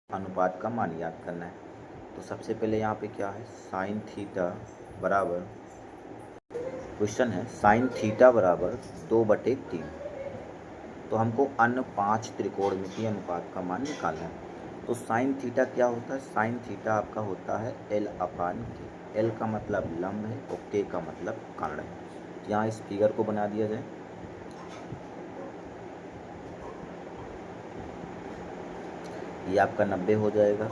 अनुपात का मान याद करना है। तो सबसे पहले यहाँ पे क्या है, साइन थीटा बराबर, क्वेश्चन है साइन थीटा बराबर 2/3। तो हमको अन्य 5 त्रिकोणमितीय अनुपात का मान निकालना है। तो साइन थीटा क्या होता है, साइन थीटा आपका होता है L/K। L का मतलब लंब है और K का मतलब कर्ण है। तो यहाँ इस फिगर को बना दिया जाए। ये आपका 90 हो जाएगा,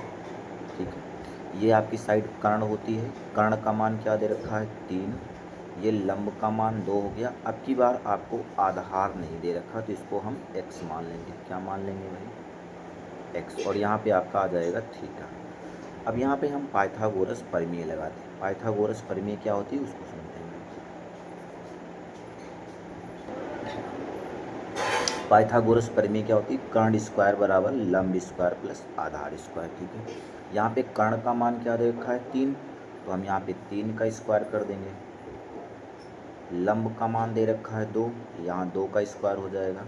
ठीक है। ये आपकी साइड कर्ण होती है, कर्ण का मान क्या दे रखा है 3। ये लंब का मान 2 हो गया। अब की बार आपको आधार नहीं दे रखा, तो इसको हम x मान लेंगे। क्या मान लेंगे भाई, x। और यहाँ पे आपका आ जाएगा थीटा। अब यहाँ पे हम पाइथागोरस प्रमेय लगाते हैं। पाइथागोरस प्रमेय क्या होती है उसको समझेंगे। पाइथागोरस प्रमेय क्या होती है, कर्ण स्क्वायर बराबर लंब स्क्वायर प्लस आधार स्क्वायर, ठीक है। यहाँ पे कर्ण का मान क्या दे रखा है 3, तो हम यहाँ पे 3 का स्क्वायर कर देंगे। लंब का मान दे रखा है 2, यहाँ 2 का स्क्वायर हो जाएगा।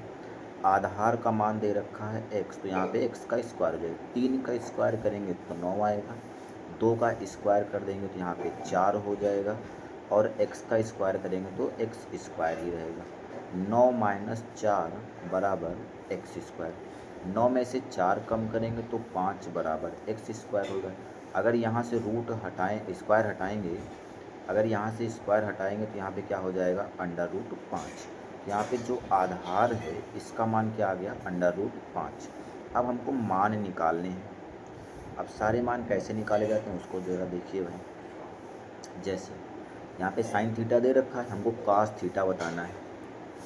आधार का मान दे रखा है x, तो यहाँ पे x का स्क्वायर हो जाएगा। 3 का स्क्वायर करेंगे तो 9 आएगा। 2 का स्क्वायर कर देंगे तो यहाँ पे 4 हो जाएगा। और x का स्क्वायर करेंगे तो x स्क्वायर ही रहेगा। 9 माइनस 4 बराबर एक्स स्क्वायर। 9 में से 4 कम करेंगे तो 5 बराबर एक्स स्क्वायर होगा। अगर यहाँ से रूट हटाएं, स्क्वायर हटाएंगे, अगर यहाँ से स्क्वायर हटाएंगे तो यहाँ पे क्या हो जाएगा √5। यहाँ पे जो आधार है इसका मान क्या आ गया √5। अब हमको मान निकालने हैं। अब सारे मान कैसे निकाले जाते हैं उसको ज़रा देखिए भाई। जैसे यहाँ पे साइन थीटा दे रखा है, हमको कास थीटा बताना है।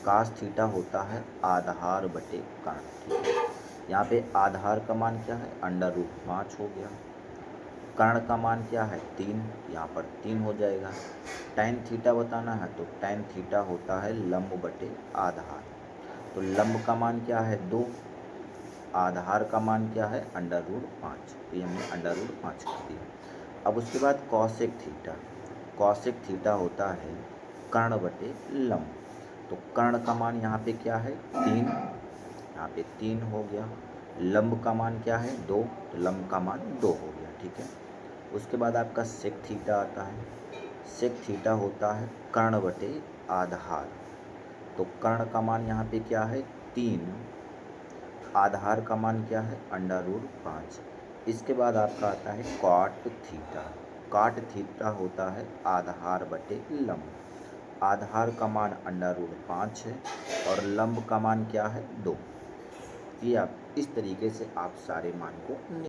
कास थीटा होता है आधार बटे कर्ण। यहाँ पे आधार का मान क्या है √5 हो गया। कर्ण का मान क्या है 3, यहाँ पर 3 हो जाएगा। टैन थीटा बताना है, तो टैन थीटा होता है लंब बटे आधार। तो लंब का मान क्या है 2, आधार का मान क्या है √5। तो ये हमने √5 कर दिया। अब उसके बाद कॉसेक थीटा। कॉसेक थीटा होता है कर्ण बटे लंब। तो कर्ण का मान यहाँ पे क्या है 3, यहाँ पे 3 हो गया। लंब का मान क्या है 2, तो लंब का मान 2 हो गया, ठीक है। उसके बाद आपका सेक थीटा आता है। सेक थीटा होता है कर्ण बटे आधार। तो कर्ण का मान यहाँ पे क्या है 3, आधार का मान क्या है √5। इसके बाद आपका आता है कॉट थीटा। कॉट थीटा होता है आधार बटे लंब। आधार का मान √5 है और लंब का मान क्या है 2। ये आप इस तरीके से आप सारे मान को